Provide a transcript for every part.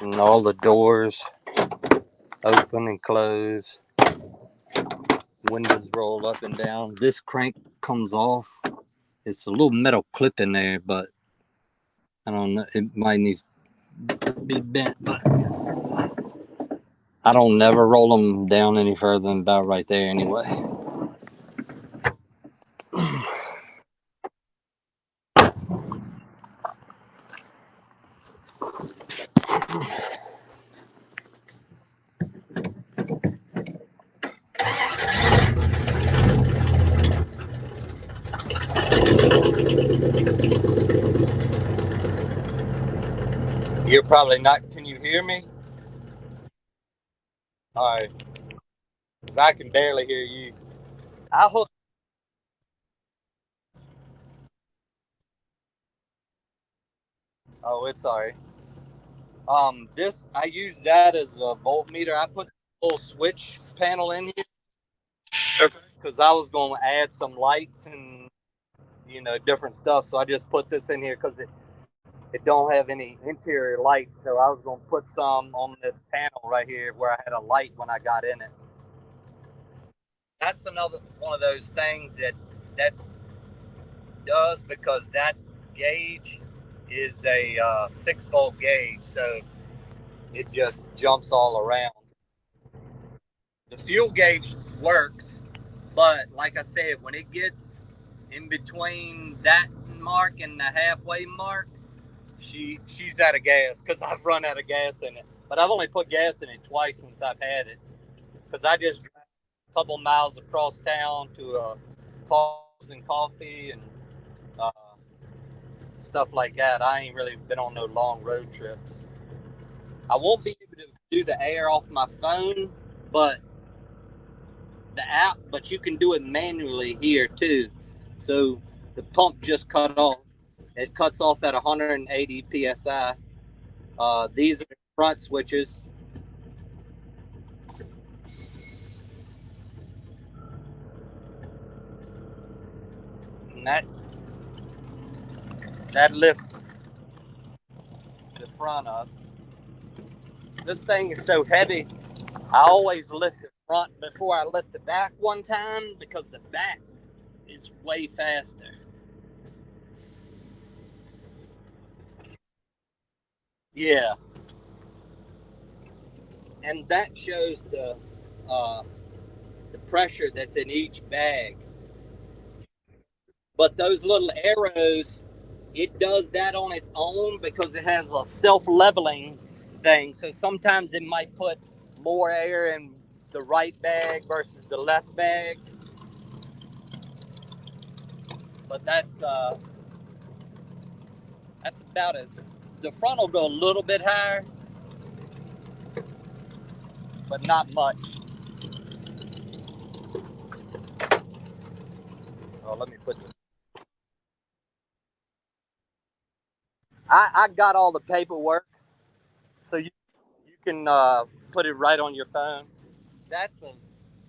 And all the doors open and close, windows roll up and down. This crank comes off. It's a little metal clip in there, but I don't know. It might need to be bent, but I don't never roll them down any further than about right there anyway. You're probably not. Can you hear me? All right, 'cause I can barely hear you. I hook. Oh, it's all right. This I use that as a voltmeter. I put a little switch panel in here because I was going to add some lights and different stuff. So I just put this in here because it don't have any interior lights. So I was going to put some on this panel right here where I had a light when I got in it. That's another one of those things that's does because that gauge is a 6-volt gauge, so it just jumps all around. The fuel gauge works, but like I said, when it gets in between that mark and the halfway mark, she's out of gas because I've run out of gas in it. But I've only put gas in it twice since I've had it because I just drive a couple miles across town to a Paws and Coffee and uh, stuff like that. I ain't really been on no long road trips. I won't be able to do the air off my phone, but you can do it manually here too. So the pump just cut off. It cuts off at 180 psi. These are front switches, and that lifts the front up. This thing is so heavy. I always lift the front before I lift the back one time because the back is way faster. Yeah, and that shows uh, the pressure that's in each bag. But those little arrows, it does that on its own because it has a self-leveling thing. So sometimes it might put more air in the right bag versus the left bag. But that's about as the front will go a little bit higher, but not much. Oh, let me put this. I got all the paperwork, so you can put it right on your phone. That's a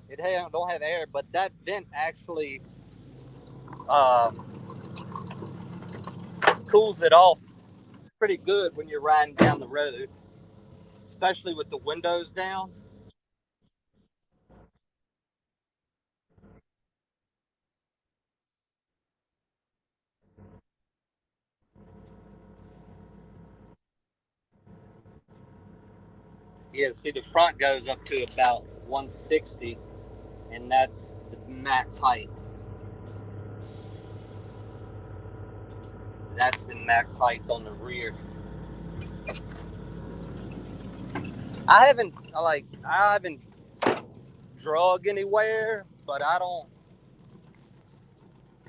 it don't have air, but that vent actually uh, cools it off pretty good when you're riding down the road, especially with the windows down. Yeah, see, the front goes up to about 160, and that's the max height. That's the max height on the rear. I haven't drug anywhere, but I don't.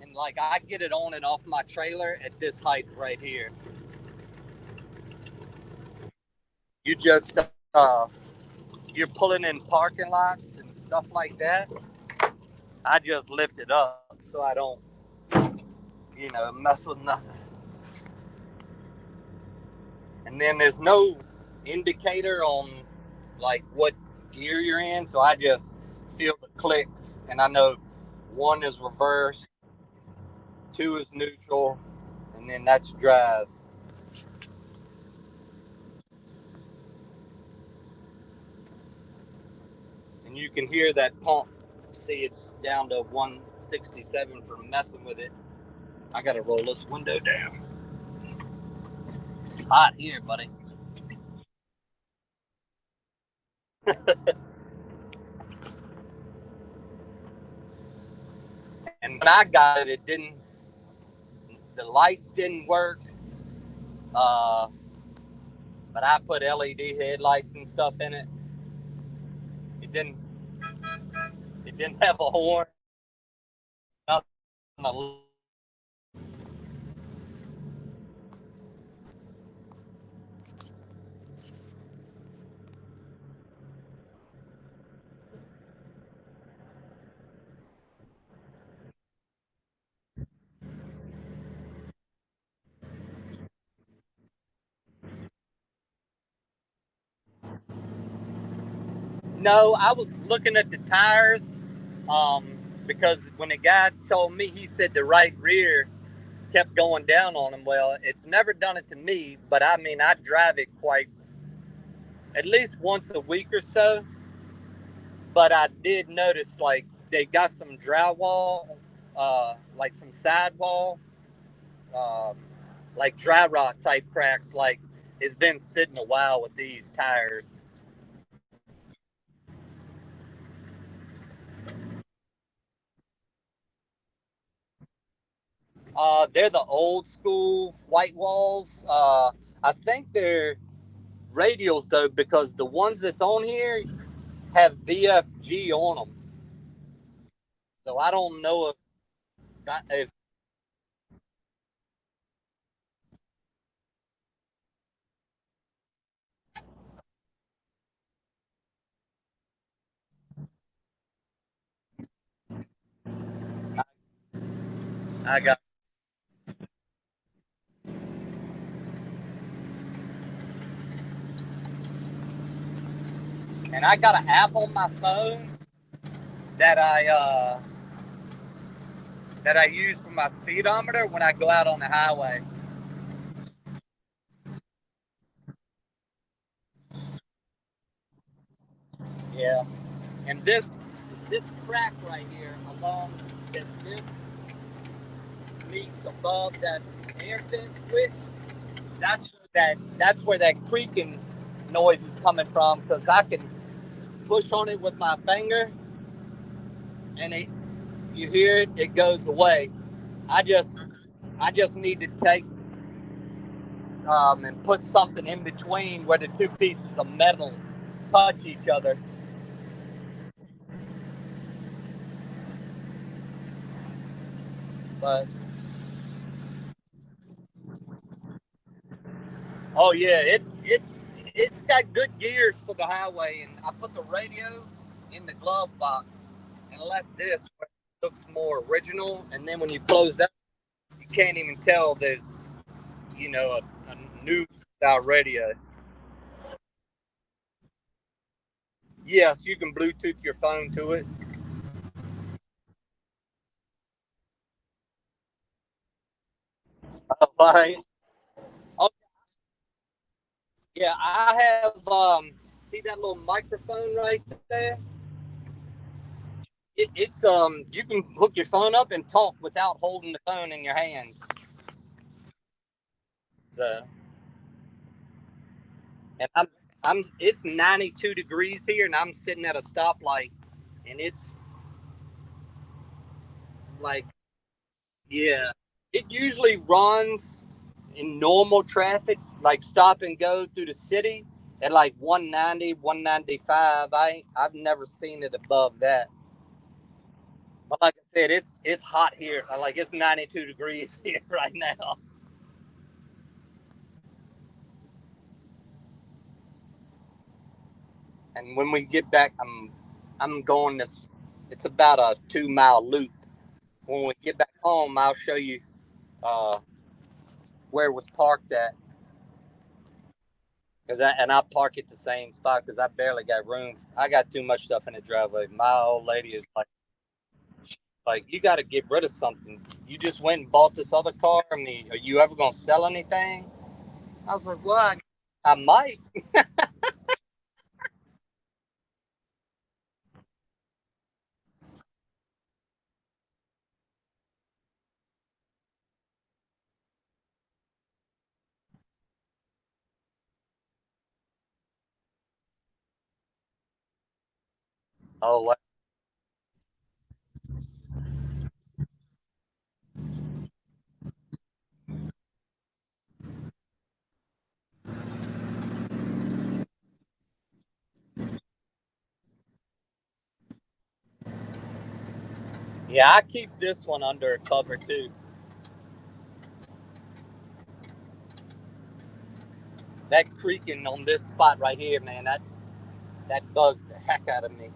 And like I get it on and off my trailer at this height right here. You just you're pulling in parking lots and stuff like that. I just lift it up so I don't mess with nothing. And then there's no indicator on like what gear you're in, so I just feel the clicks and I know one is reverse, two is neutral, and then that's drive. and you can hear that pump. See, it's down to 167 for messing with it. I gotta roll this window down. It's hot here, buddy. And when I got it, it didn't. The lights didn't work. Uh, but I put LED headlights and stuff in it. It didn't. It didn't have a horn. Nothing. No, I was looking at the tires, um, because when the guy told me, he said the right rear kept going down on him. Well, it's never done it to me, but I mean, I drive it quite at least once a week or so. But I did notice like they got some drywall, like some sidewall, um, like dry rot type cracks. Like it's been sitting a while with these tires. They're the old school white walls. I think they're radials though, because the ones that's on here have BFG on them. So I don't know if I got, and I got an app on my phone that I use for my speedometer when I go out on the highway. Yeah, and this crack right here along that this meets above that air vent switch. That's where that creaking noise is coming from, because I can push on it with my finger and you hear it, it goes away. I just I just need to take and put something in between where the two pieces of metal touch each other. But oh yeah, it's got good gears for the highway, and I put the radio in the glove box and left this where it looks more original. And then when you close that, you can't even tell there's a new style radio. Yes, you can Bluetooth your phone to it. All right. Oh yeah, I have. See that little microphone right there? It's you can hook your phone up and talk without holding the phone in your hand. So, and I'm it's 92 degrees here, and I'm sitting at a stoplight, and it's like, yeah, it usually runs in normal traffic, like stop and go through the city at like 190, 195. I've never seen it above that. But like I said, it's hot here. Like it's 92 degrees here right now. And when we get back, I'm going this. It's about a 2 mile loop. When we get back home, I'll show you uh, where it was parked at. And I park at the same spot because I barely got room. I got too much stuff in the driveway. My old lady is like, you got to get rid of something. You just went and bought this other car. I mean, are you ever gonna sell anything? I was like, well, I might. Oh, yeah, I keep this one under cover too. That creaking on this spot right here, man, that bugs the heck out of me.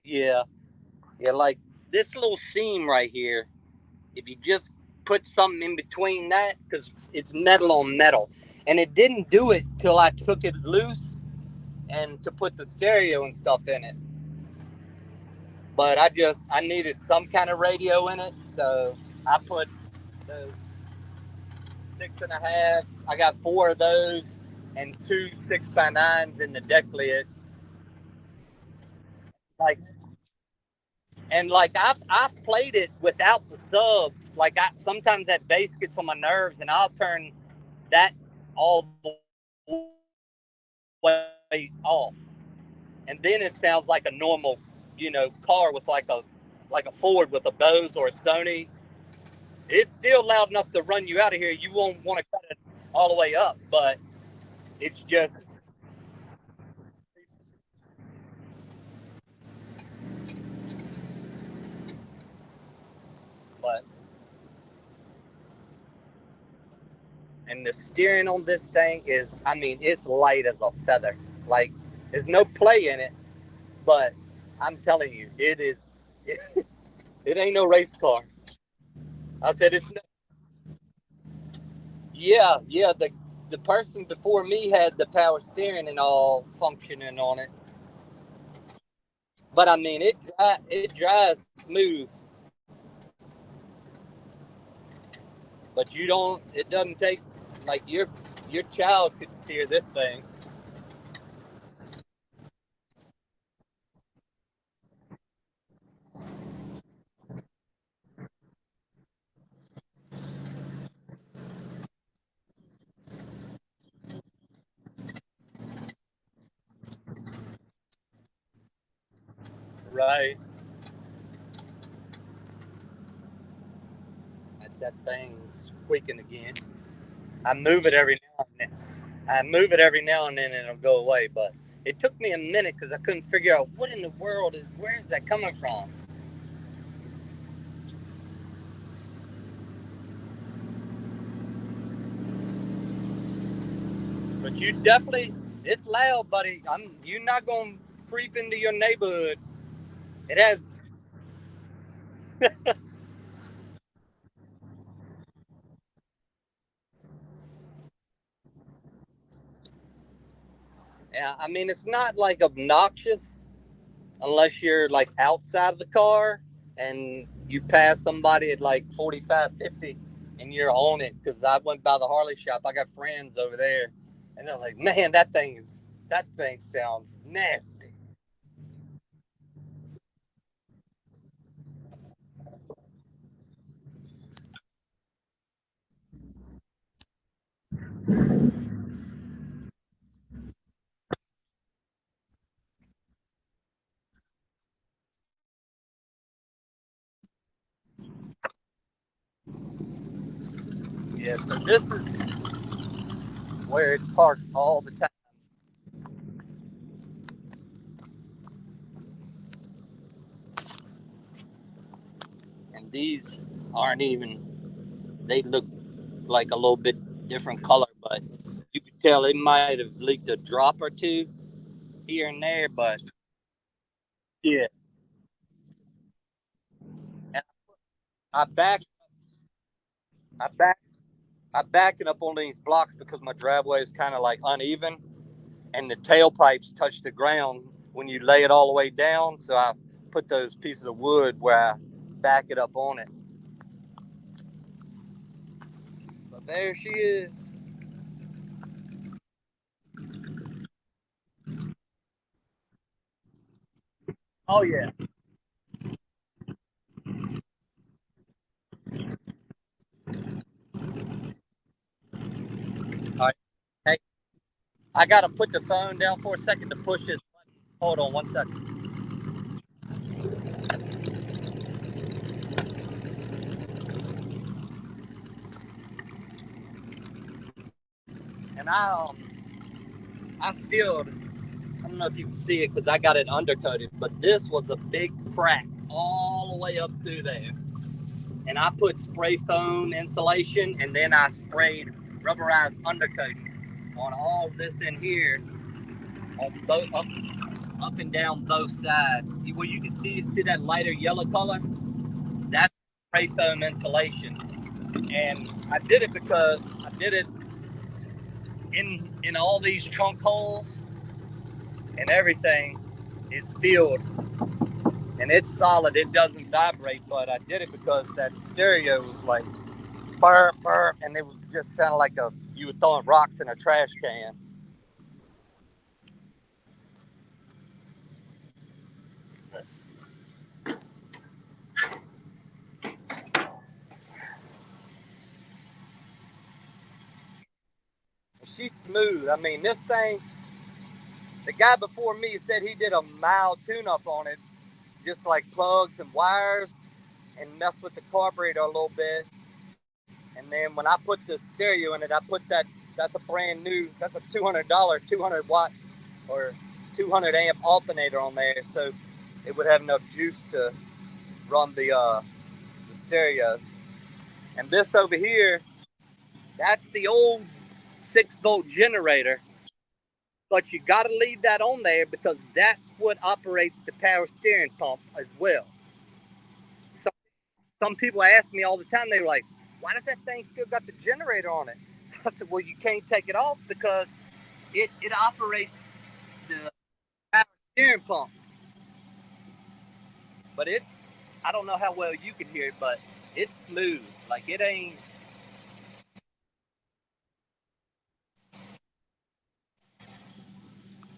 Yeah, yeah, like this little seam right here. If you just put something in between that, because it's metal on metal, and it didn't do it till I took it loose and to put the stereo and stuff in it. But I needed some kind of radio in it, so I put those 6.5s. I got four of those and two 6x9s in the deck lid. Like I've played it without the subs. Like I sometimes that bass gets on my nerves, and I'll turn that all the way off, and then it sounds like a normal, car with like a Ford with a Bose or a Sony. It's still loud enough to run you out of here. You won't want to cut it all the way up, but it's just, but and the steering on this thing is, I mean, it's light as a feather. Like there's no play in it, but I'm telling you, it is. It ain't no race car. I said it's. Yeah, yeah. The person before me had the power steering and all functioning on it, but I mean it drives smooth, but you don't. It doesn't take like your child could steer this thing. Right. That's that thing squeaking again. I move it every now and then. I move it every now and then and it'll go away, but it took me a minute because I couldn't figure out what in the world is where is that coming from. But you definitely, it's loud, buddy. You're not gonna creep into your neighborhood. It has, yeah. I mean, it's not like obnoxious unless you're like outside of the car and you pass somebody at like 45, 50, and you're on it. Because I went by the Harley shop. I got friends over there, and they're like, "Man, that thing sounds nasty." Yeah. So this is where it's parked all the time, and these aren't even. They look like a little bit different color, but you could tell it might have leaked a drop or two here and there. But yeah, and I back, I back, I backing up on these blocks because my driveway is kind of like uneven, and the tailpipes touch the ground when you lay it all the way down. So I put those pieces of wood where I back it up on it. But there she is. Oh yeah. All right. Hey, I gotta put the phone down for a second to push this button. Hold on 1 second. And I filled. I don't know if you can see it because I got it undercoated, but this was a big crack all the way up through there. And I put spray foam insulation, and then I sprayed rubberized undercoating on all of this in here, on both up and down both sides. Well, you can see that lighter yellow color. That's spray foam insulation, and I did it because I did it in all these trunk holes, and everything is filled and it's solid. It doesn't vibrate, but I did it because that stereo was like burp burp, and it would just sound like you were throwing rocks in a trash can. She's smooth. I mean, this thing. The guy before me said he did a mild tune-up on it, just like plugs and wires, and mess with the carburetor a little bit. And then when I put the stereo in it, I put that. That's a brand new. That's a $200, 200 watt or 200 amp alternator on there, so it would have enough juice to run the stereo. And this over here, that's the old 6-volt generator, but you got to leave that on there because that's what operates the power steering pump as well. So some people ask me all the time, they're like, why does that thing still got the generator on it? I said, well, you can't take it off because it operates the power steering pump. But I don't know how well you can hear it, but it's smooth. Like it ain't.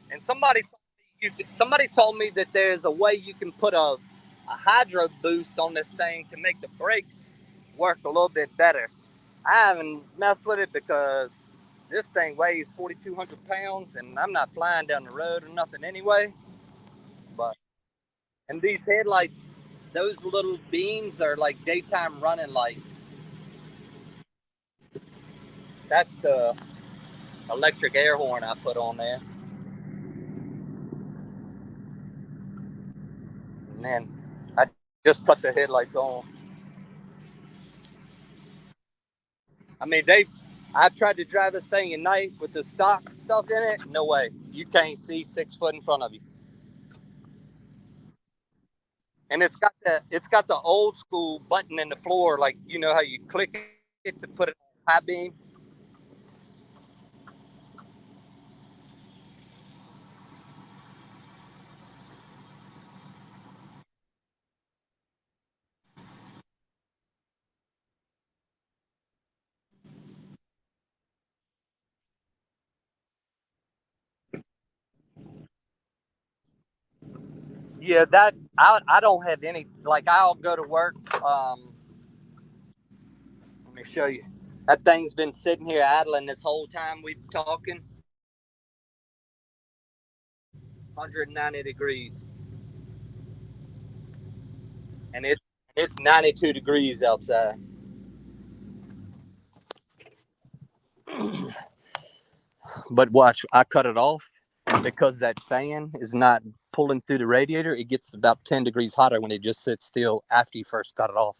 And somebody told me that there's a way you can put a hydro boost on this thing to make the brakes work a little bit better. I haven't messed with it because this thing weighs 4,200 pounds, and I'm not flying down the road or nothing anyway. But and these headlights, those little beams are like daytime running lights. That's the electric air horn I put on there. And then I just put the headlights on. I mean, I tried to drive this thing at night with the stock stuff in it. No way. You can't see 6 foot in front of you. And it's got the old school button in the floor, like you know how you click it to put it on high beam. Yeah, that I don't have any. Like I'll go to work. Let me show you. That thing's been sitting here idling this whole time we've been talking. 190 degrees, and it's 92 degrees outside. But watch, I cut it off, and because that fan is not pulling through the radiator, it gets about 10 degrees hotter when it just sits still after you first cut it off.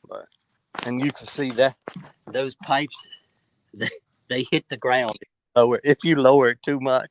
But, and you can see that those pipes, they, they hit the ground if you lower it too much.